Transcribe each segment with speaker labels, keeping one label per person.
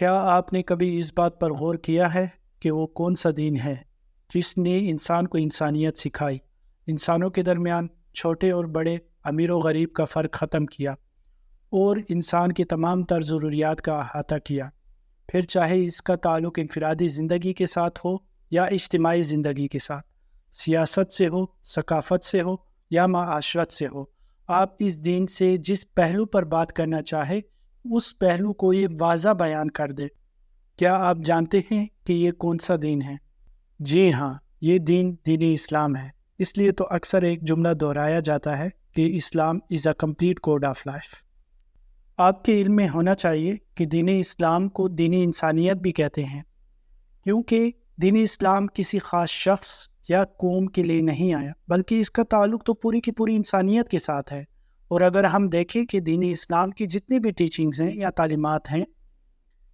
Speaker 1: کیا آپ نے کبھی اس بات پر غور کیا ہے کہ وہ کون سا دین ہے جس نے انسان کو انسانیت سکھائی، انسانوں کے درمیان چھوٹے اور بڑے، امیر و غریب کا فرق ختم کیا اور انسان کی تمام تر ضروریات کا احاطہ کیا، پھر چاہے اس کا تعلق انفرادی زندگی کے ساتھ ہو یا اجتماعی زندگی کے ساتھ، سیاست سے ہو، ثقافت سے ہو یا معاشرت سے ہو۔ آپ اس دین سے جس پہلو پر بات کرنا چاہے اس پہلو کو یہ واضح بیان کر دے۔ کیا آپ جانتے ہیں کہ یہ کون سا دین ہے؟ جی ہاں، یہ دین اسلام ہے۔ اس لیے تو اکثر ایک جملہ دہرایا جاتا ہے کہ Islam is a complete code of life. آپ کے علم میں ہونا چاہیے کہ دین اسلام کو دین انسانیت بھی کہتے ہیں، کیونکہ دین اسلام کسی خاص شخص یا قوم کے لیے نہیں آیا، بلکہ اس کا تعلق تو پوری کی پوری انسانیت کے ساتھ ہے۔ اور اگر ہم دیکھیں کہ دین اسلام کی جتنی بھی ٹیچنگز ہیں یا تعلیمات ہیں،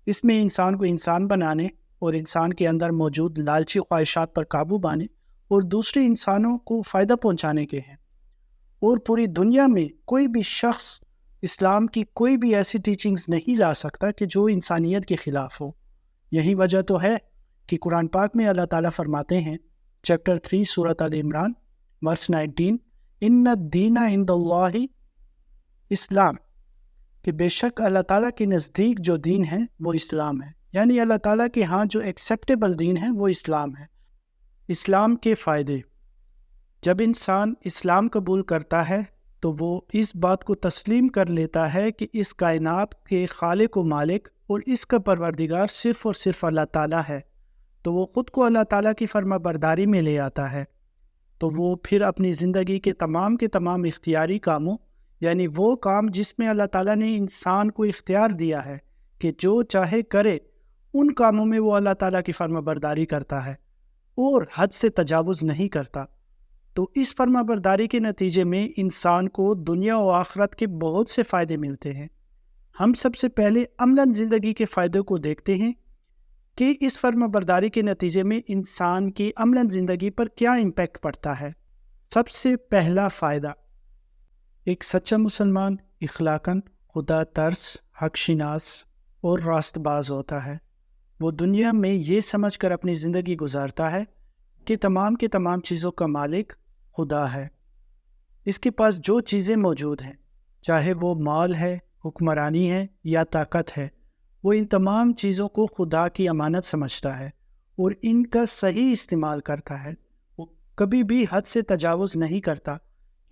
Speaker 1: اس میں انسان کو انسان بنانے اور انسان کے اندر موجود لالچی خواہشات پر قابو پانے اور دوسرے انسانوں کو فائدہ پہنچانے کے ہیں۔ اور پوری دنیا میں کوئی بھی شخص اسلام کی کوئی بھی ایسی ٹیچنگز نہیں لا سکتا کہ جو انسانیت کے خلاف ہو۔ یہی وجہ تو ہے کہ قرآن پاک میں اللہ تعالیٰ فرماتے ہیں، چیپٹر 3 سورۃ آل عمران ورس 19، ان الدین عند اللہ اسلام، کہ بے شک اللہ تعالیٰ کے نزدیک جو دین ہے وہ اسلام ہے، یعنی اللہ تعالیٰ کے ہاں جو ایکسیپٹیبل دین ہے وہ اسلام ہے۔ اسلام کے فائدے: جب انسان اسلام قبول کرتا ہے تو وہ اس بات کو تسلیم کر لیتا ہے کہ اس کائنات کے خالق و مالک اور اس کا پروردگار صرف اور صرف اللہ تعالیٰ ہے، تو وہ خود کو اللہ تعالیٰ کی فرما برداری میں لے آتا ہے۔ تو وہ پھر اپنی زندگی کے تمام اختیاری کاموں، یعنی وہ کام جس میں اللہ تعالیٰ نے انسان کو اختیار دیا ہے کہ جو چاہے کرے، ان کاموں میں وہ اللہ تعالیٰ کی فرما برداری کرتا ہے اور حد سے تجاوز نہیں کرتا۔ تو اس فرما برداری کے نتیجے میں انسان کو دنیا و آخرت کے بہت سے فائدے ملتے ہیں۔ ہم سب سے پہلے عملاً زندگی کے فائدوں کو دیکھتے ہیں کہ اس فرما برداری کے نتیجے میں انسان کی عملاً زندگی پر کیا امپیکٹ پڑتا ہے۔ سب سے پہلا فائدہ: ایک سچا مسلمان اخلاقاً خدا ترس، حق شناس اور راست باز ہوتا ہے۔ وہ دنیا میں یہ سمجھ کر اپنی زندگی گزارتا ہے کہ تمام چیزوں کا مالک خدا ہے۔ اس کے پاس جو چیزیں موجود ہیں، چاہے وہ مال ہے، حکمرانی ہے یا طاقت ہے، وہ ان تمام چیزوں کو خدا کی امانت سمجھتا ہے اور ان کا صحیح استعمال کرتا ہے۔ وہ کبھی بھی حد سے تجاوز نہیں کرتا،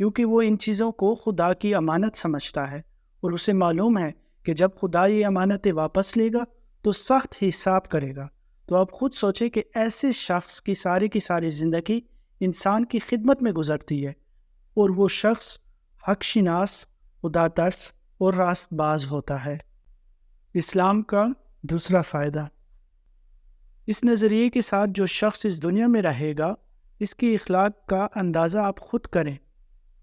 Speaker 1: کیونکہ وہ ان چیزوں کو خدا کی امانت سمجھتا ہے اور اسے معلوم ہے کہ جب خدا یہ امانتیں واپس لے گا تو سخت حساب کرے گا۔ تو آپ خود سوچیں کہ ایسے شخص کی ساری زندگی انسان کی خدمت میں گزرتی ہے، اور وہ شخص حق شناس، خدا ترس اور راست باز ہوتا ہے۔ اسلام کا دوسرا فائدہ: اس نظریے کے ساتھ جو شخص اس دنیا میں رہے گا، اس کی اخلاق کا اندازہ آپ خود کریں۔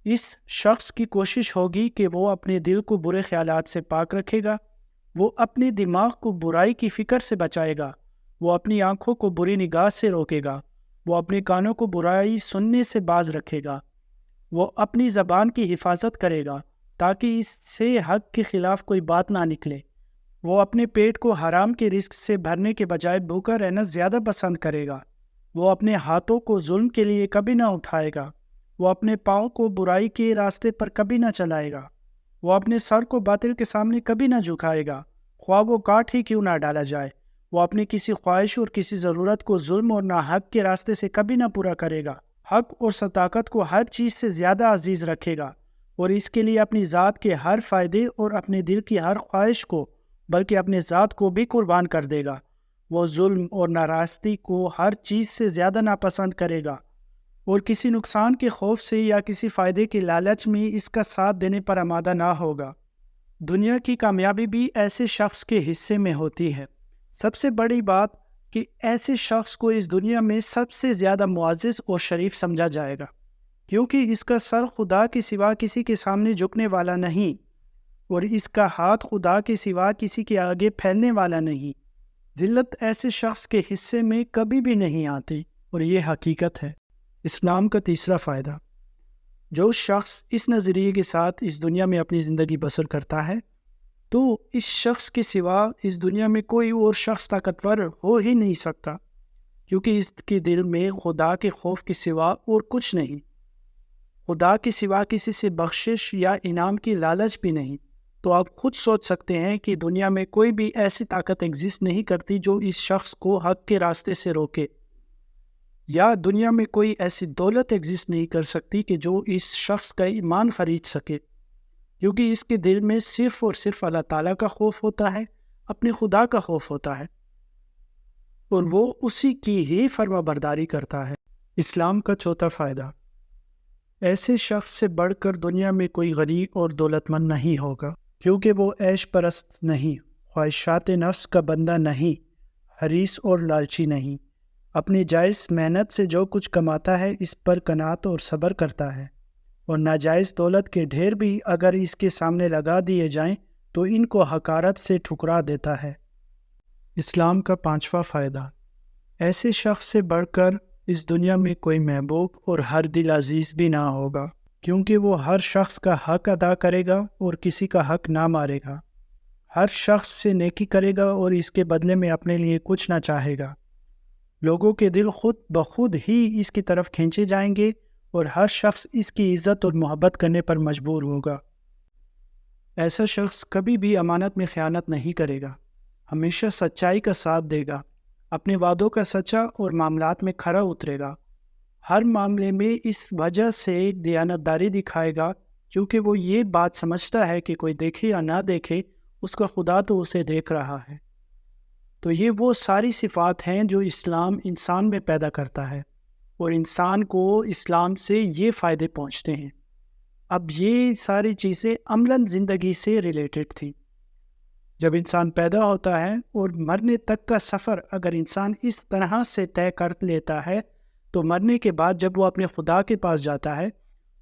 Speaker 1: اس شخص کی کوشش ہوگی کہ وہ اپنے دل کو برے خیالات سے پاک رکھے گا، وہ اپنے دماغ کو برائی کی فکر سے بچائے گا، وہ اپنی آنکھوں کو بری نگاہ سے روکے گا، وہ اپنے کانوں کو برائی سننے سے باز رکھے گا، وہ اپنی زبان کی حفاظت کرے گا تاکہ اس سے حق کے خلاف کوئی بات نہ نکلے، وہ اپنے پیٹ کو حرام کے رزق سے بھرنے کے بجائے بھوکا رہنا زیادہ پسند کرے گا، وہ اپنے ہاتھوں کو ظلم کے لیے کبھی نہ اٹھائے گا، وہ اپنے پاؤں کو برائی کے راستے پر کبھی نہ چلائے گا، وہ اپنے سر کو باطل کے سامنے کبھی نہ جھکائے گا، خواہ وہ کاٹ ہی کیوں نہ ڈالا جائے، وہ اپنی کسی خواہش اور کسی ضرورت کو ظلم اور ناحق کے راستے سے کبھی نہ پورا کرے گا، حق اور صداقت کو ہر چیز سے زیادہ عزیز رکھے گا اور اس کے لیے اپنی ذات کے ہر فائدے اور اپنے دل کی ہر خواہش کو، بلکہ اپنے ذات کو بھی قربان کر دے گا۔ وہ ظلم اور ناراستی کو ہر چیز سے زیادہ ناپسند کرے گا اور کسی نقصان کے خوف سے یا کسی فائدے کے لالچ میں اس کا ساتھ دینے پر آمادہ نہ ہوگا۔ دنیا کی کامیابی بھی ایسے شخص کے حصے میں ہوتی ہے۔ سب سے بڑی بات کہ ایسے شخص کو اس دنیا میں سب سے زیادہ معزز اور شریف سمجھا جائے گا، کیونکہ اس کا سر خدا کے سوا کسی کے سامنے جھکنے والا نہیں اور اس کا ہاتھ خدا کے سوا کسی کے آگے پھیلنے والا نہیں۔ ذلت ایسے شخص کے حصے میں کبھی بھی نہیں آتی اور یہ حقیقت ہے۔ اسلام کا تیسرا فائدہ: جو شخص اس نظریے کے ساتھ اس دنیا میں اپنی زندگی بسر کرتا ہے، تو اس شخص کے سوا اس دنیا میں کوئی اور شخص طاقتور ہو ہی نہیں سکتا، کیونکہ اس کے دل میں خدا کے خوف کے سوا اور کچھ نہیں، خدا کے سوا کسی سے بخشش یا انعام کی لالچ بھی نہیں۔ تو آپ خود سوچ سکتے ہیں کہ دنیا میں کوئی بھی ایسی طاقت ایگزسٹ نہیں کرتی جو اس شخص کو حق کے راستے سے روکے، یا دنیا میں کوئی ایسی دولت ایگزسٹ نہیں کر سکتی کہ جو اس شخص کا ایمان خرید سکے، کیونکہ اس کے دل میں صرف اور صرف اللہ تعالیٰ کا خوف ہوتا ہے، اپنے خدا کا خوف ہوتا ہے، اور وہ اسی کی ہی فرما برداری کرتا ہے۔ اسلام کا چوتھا فائدہ، ایسے شخص سے بڑھ کر دنیا میں کوئی غنی اور دولت مند نہیں ہوگا، کیونکہ وہ عیش پرست نہیں، خواہشات نفس کا بندہ نہیں، حریص اور لالچی نہیں، اپنی جائز محنت سے جو کچھ کماتا ہے اس پر قناعت اور صبر کرتا ہے، اور ناجائز دولت کے ڈھیر بھی اگر اس کے سامنے لگا دیے جائیں تو ان کو حقارت سے ٹھکرا دیتا ہے۔ اسلام کا پانچواں فائدہ، ایسے شخص سے بڑھ کر اس دنیا میں کوئی محبوب اور ہر دل عزیز بھی نہ ہوگا، کیونکہ وہ ہر شخص کا حق ادا کرے گا اور کسی کا حق نہ مارے گا، ہر شخص سے نیکی کرے گا اور اس کے بدلے میں اپنے لیے کچھ نہ چاہے گا، لوگوں کے دل خود بخود ہی اس کی طرف کھینچے جائیں گے اور ہر شخص اس کی عزت اور محبت کرنے پر مجبور ہوگا۔ ایسا شخص کبھی بھی امانت میں خیانت نہیں کرے گا، ہمیشہ سچائی کا ساتھ دے گا، اپنے وعدوں کا سچا اور معاملات میں کھرا اترے گا، ہر معاملے میں اس وجہ سے دیانتداری دکھائے گا کیونکہ وہ یہ بات سمجھتا ہے کہ کوئی دیکھے یا نہ دیکھے اس کا خدا تو اسے دیکھ رہا ہے۔ تو یہ وہ ساری صفات ہیں جو اسلام انسان میں پیدا کرتا ہے، اور انسان کو اسلام سے یہ فائدے پہنچتے ہیں۔ اب یہ ساری چیزیں عملاً زندگی سے ریلیٹڈ تھی۔ جب انسان پیدا ہوتا ہے اور مرنے تک کا سفر اگر انسان اس طرح سے طے کر لیتا ہے تو مرنے کے بعد جب وہ اپنے خدا کے پاس جاتا ہے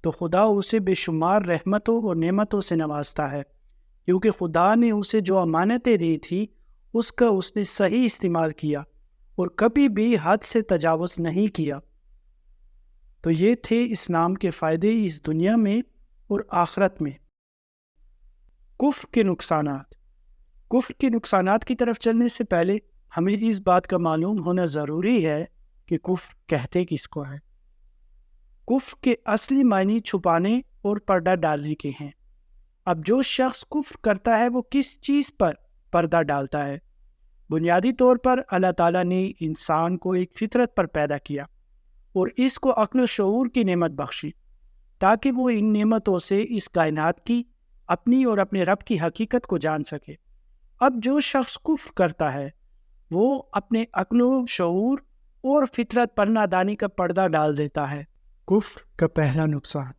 Speaker 1: تو خدا اسے بے شمار رحمتوں اور نعمتوں سے نوازتا ہے، کیونکہ خدا نے اسے جو امانتیں دی تھی اس کا اس نے صحیح استعمال کیا اور کبھی بھی حد سے تجاوز نہیں کیا۔ تو یہ تھے اسلام کے فائدے اس دنیا میں اور آخرت میں۔ کفر کے نقصانات۔ کفر کے نقصانات کی طرف چلنے سے پہلے ہمیں اس بات کا معلوم ہونا ضروری ہے کہ کفر کہتے کس کو ہے۔ کفر کے اصلی معنی چھپانے اور پردہ ڈالنے کے ہیں۔ اب جو شخص کفر کرتا ہے وہ کس چیز پر پردہ ڈالتا ہے؟ بنیادی طور پر اللہ تعالیٰ نے انسان کو ایک فطرت پر پیدا کیا اور اس کو عقل و شعور کی نعمت بخشی تاکہ وہ ان نعمتوں سے اس کائنات کی، اپنی اور اپنے رب کی حقیقت کو جان سکے۔ اب جو شخص کفر کرتا ہے وہ اپنے عقل و شعور اور فطرت پر نادانی کا پردہ ڈال دیتا ہے۔ کفر کا پہلا نقصان،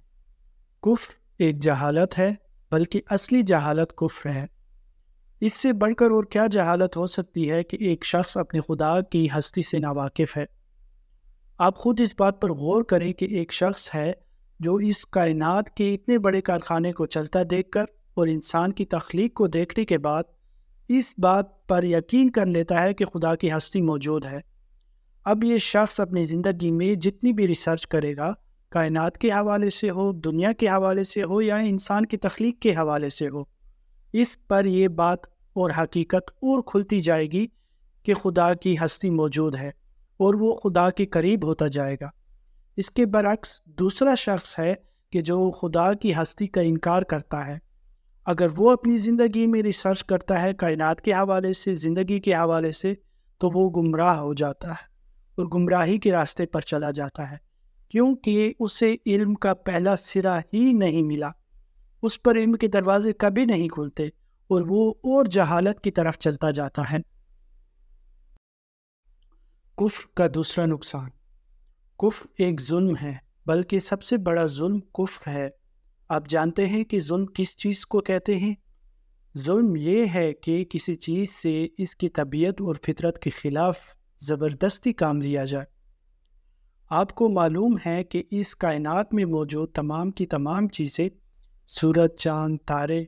Speaker 1: کفر ایک جہالت ہے، بلکہ اصلی جہالت کفر ہے۔ اس سے بڑھ کر اور کیا جہالت ہو سکتی ہے کہ ایک شخص اپنے خدا کی ہستی سے ناواقف ہے۔ آپ خود اس بات پر غور کریں کہ ایک شخص ہے جو اس کائنات کے اتنے بڑے کارخانے کو چلتا دیکھ کر اور انسان کی تخلیق کو دیکھنے کے بعد اس بات پر یقین کر لیتا ہے کہ خدا کی ہستی موجود ہے۔ اب یہ شخص اپنی زندگی میں جتنی بھی ریسرچ کرے گا، کائنات کے حوالے سے ہو، دنیا کے حوالے سے ہو یا انسان کی تخلیق کے حوالے سے ہو، اس پر یہ بات اور حقیقت اور کھلتی جائے گی کہ خدا کی ہستی موجود ہے اور وہ خدا کے قریب ہوتا جائے گا۔ اس کے برعکس دوسرا شخص ہے کہ جو خدا کی ہستی کا انکار کرتا ہے۔ اگر وہ اپنی زندگی میں ریسرچ کرتا ہے کائنات کے حوالے سے، زندگی کے حوالے سے، تو وہ گمراہ ہو جاتا ہے اور گمراہی کے راستے پر چلا جاتا ہے، کیونکہ اسے علم کا پہلا سرا ہی نہیں ملا، اس پر علم کے دروازے کبھی نہیں کھلتے اور وہ اور جہالت کی طرف چلتا جاتا ہے۔ کفر کا دوسرا نقصان، کفر ایک ظلم ہے، بلکہ سب سے بڑا ظلم کفر ہے۔ آپ جانتے ہیں کہ ظلم کس چیز کو کہتے ہیں؟ ظلم یہ ہے کہ کسی چیز سے اس کی طبیعت اور فطرت کے خلاف زبردستی کام لیا جائے۔ آپ کو معلوم ہے کہ اس کائنات میں موجود تمام کی تمام چیزیں، سورج، چاند، تارے،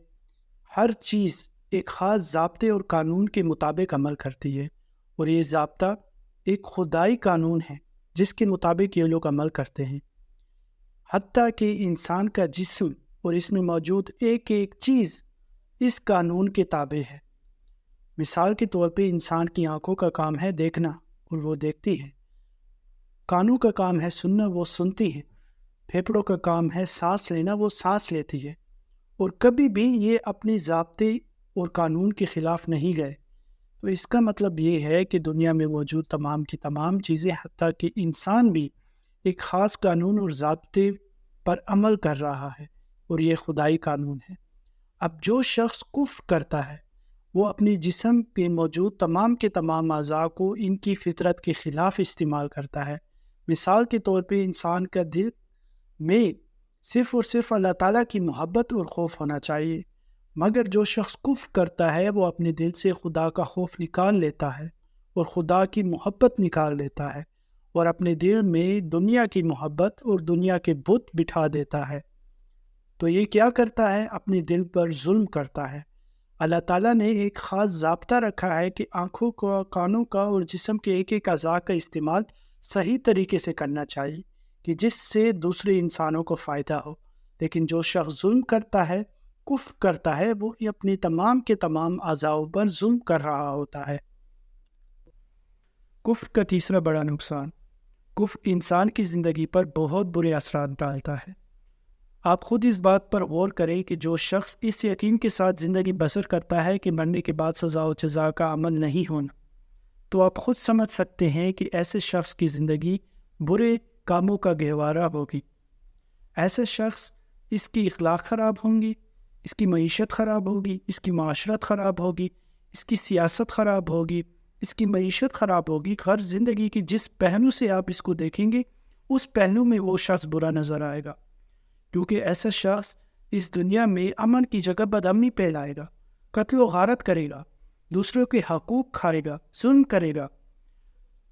Speaker 1: ہر چیز ایک خاص ضابطے اور قانون کے مطابق عمل کرتی ہے، اور یہ ضابطہ ایک خدائی قانون ہے جس کے مطابق یہ لوگ عمل کرتے ہیں۔ حتیٰ کہ انسان کا جسم اور اس میں موجود ایک ایک چیز اس قانون کے تابع ہے۔ مثال کے طور پہ انسان کی آنکھوں کا کام ہے دیکھنا اور وہ دیکھتی ہے، کانوں کا کام ہے سننا، وہ سنتی ہے، پھیپھڑوں کا کام ہے سانس لینا، وہ سانس لیتی ہے، اور کبھی بھی یہ اپنے ضابطے اور قانون کے خلاف نہیں گئے۔ تو اس کا مطلب یہ ہے کہ دنیا میں موجود تمام کی تمام چیزیں، حتیٰ کہ انسان بھی ایک خاص قانون اور ضابطے پر عمل کر رہا ہے، اور یہ خدائی قانون ہے۔ اب جو شخص کفر کرتا ہے وہ اپنے جسم کے موجود تمام کے تمام اعضاء کو ان کی فطرت کے خلاف استعمال کرتا ہے۔ مثال کے طور پہ انسان کا دل میں صرف اور صرف اللہ تعالیٰ کی محبت اور خوف ہونا چاہیے، مگر جو شخص کفر کرتا ہے وہ اپنے دل سے خدا کا خوف نکال لیتا ہے اور خدا کی محبت نکال لیتا ہے، اور اپنے دل میں دنیا کی محبت اور دنیا کے بت بٹھا دیتا ہے۔ تو یہ کیا کرتا ہے؟ اپنے دل پر ظلم کرتا ہے۔ اللہ تعالیٰ نے ایک خاص ضابطہ رکھا ہے کہ آنکھوں کا، کانوں کا اور جسم کے ایک ایک اعضاء کا استعمال صحیح طریقے سے کرنا چاہیے کہ جس سے دوسرے انسانوں کو فائدہ ہو، لیکن جو شخص ظلم کرتا ہے، کفر کرتا ہے، وہ اپنی تمام کے تمام اعضاء پر ظلم کر رہا ہوتا ہے۔ کفر کا تیسرا بڑا نقصان، کفر انسان کی زندگی پر بہت برے اثرات ڈالتا ہے۔ آپ خود اس بات پر غور کریں کہ جو شخص اس یقین کے ساتھ زندگی بسر کرتا ہے کہ مرنے کے بعد سزا و جزا کا عمل نہیں ہونا، تو آپ خود سمجھ سکتے ہیں کہ ایسے شخص کی زندگی برے کاموں کا گہوارہ ہوگی۔ ایسے شخص، اس کی اخلاق خراب ہوں گی، اس کی معیشت خراب ہوگی، اس کی معاشرت خراب ہوگی، اس کی سیاست خراب ہوگی، اس کی معیشت خراب ہوگی۔ ہر زندگی کی جس پہلو سے آپ اس کو دیکھیں گے، اس پہلو میں وہ شخص برا نظر آئے گا، کیونکہ ایسا شخص اس دنیا میں امن کی جگہ بدامنی پھیلائے گا، قتل و غارت کرے گا، دوسروں کے حقوق کھائے گا، ظلم کرے گا،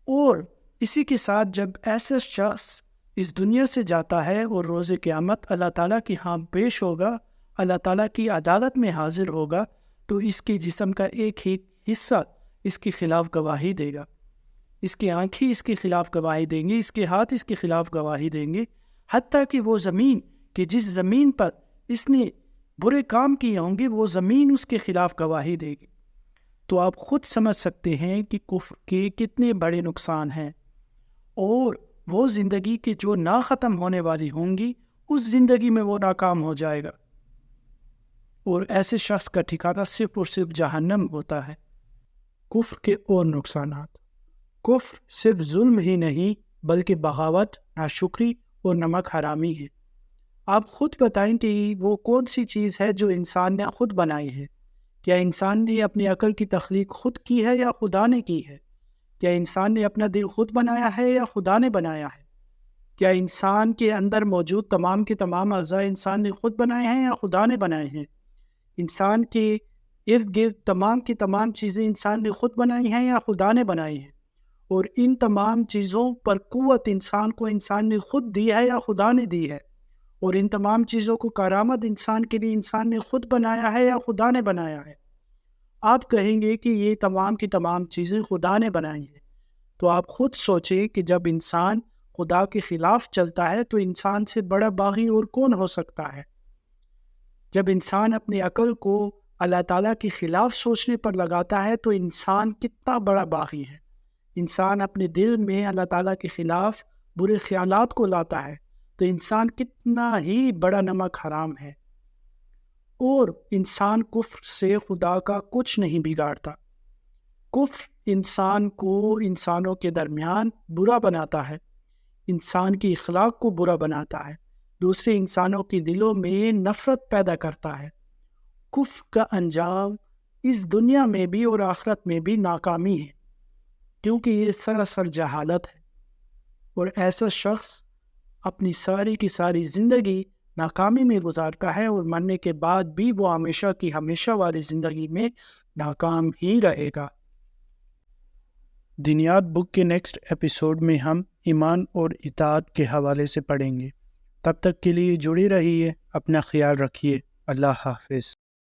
Speaker 1: اور اسی کے ساتھ جب ایسا شخص اس دنیا سے جاتا ہے اور روز قیامت اللہ تعالیٰ کی ہاں پیش ہوگا، اللہ تعالیٰ کی عدالت میں حاضر ہوگا، تو اس کے جسم کا ایک ہی حصہ اس کے خلاف گواہی دے گا، اس کی آنکھیں اس کے خلاف گواہی دیں گی، اس کے ہاتھ اس کے خلاف گواہی دیں گے، حتیٰ کہ وہ زمین کہ جس زمین پر اس نے برے کام کیے ہوں گے، وہ زمین اس کے خلاف گواہی دے گی۔ تو آپ خود سمجھ سکتے ہیں کہ کفر کے کتنے بڑے نقصان ہیں، اور وہ زندگی کے جو نہ ختم ہونے والی ہوں گی، اس زندگی میں وہ ناکام ہو جائے گا، اور ایسے شخص کا ٹھکانہ صرف اور صرف جہنم ہوتا ہے۔ کفر کے اور نقصانات، کفر صرف ظلم ہی نہیں بلکہ بغاوت، ناشکری اور نمک حرامی ہے۔ آپ خود بتائیں کہ وہ کون سی چیز ہے جو انسان نے خود بنائی ہے؟ کیا انسان نے اپنی عقل کی تخلیق خود کی ہے یا خدا نے کی ہے؟ کیا انسان نے اپنا دل خود بنایا ہے یا خدا نے بنایا ہے؟ کیا انسان کے اندر موجود تمام کے تمام اعضاء انسان نے خود بنائے ہیں یا خدا نے بنائے ہیں؟ انسان کے ارد گرد تمام کی تمام چیزیں انسان نے خود بنائی ہیں یا خدا نے بنائی ہیں؟ اور ان تمام چیزوں پر قوت انسان نے خود دی ہے یا خدا نے دی ہے؟ اور ان تمام چیزوں کو کارآمد انسان کے لیے انسان نے خود بنایا ہے یا خدا نے بنایا ہے؟ آپ کہیں گے کہ یہ تمام کی تمام چیزیں خدا نے بنائی ہیں۔ تو آپ خود سوچیں کہ جب انسان خدا کے خلاف چلتا ہے تو انسان سے بڑا باغی اور کون ہو سکتا ہے؟ جب انسان اپنی عقل کو اللہ تعالیٰ کے خلاف سوچنے پر لگاتا ہے تو انسان کتنا بڑا باغی ہے۔ انسان اپنے دل میں اللہ تعالیٰ کے خلاف برے خیالات کو لاتا ہے تو انسان کتنا ہی بڑا نمک حرام ہے، اور انسان کفر سے خدا کا کچھ نہیں بگاڑتا۔ کفر انسان کو انسانوں کے درمیان برا بناتا ہے، انسان کی اخلاق کو برا بناتا ہے، دوسرے انسانوں کے دلوں میں نفرت پیدا کرتا ہے۔ کفر کا انجام اس دنیا میں بھی اور آخرت میں بھی ناکامی ہے، کیونکہ یہ سراسر جہالت ہے، اور ایسا شخص اپنی ساری کی ساری زندگی ناکامی میں گزارتا ہے، اور مرنے کے بعد بھی وہ ہمیشہ کی ہمیشہ والی زندگی میں ناکام ہی رہے گا۔ دنیات بک کے نیکسٹ ایپیسوڈ میں ہم ایمان اور اطاعت کے حوالے سے پڑھیں گے۔ تب تک کے لیے جڑے رہیے، اپنا خیال رکھیے۔ اللہ حافظ۔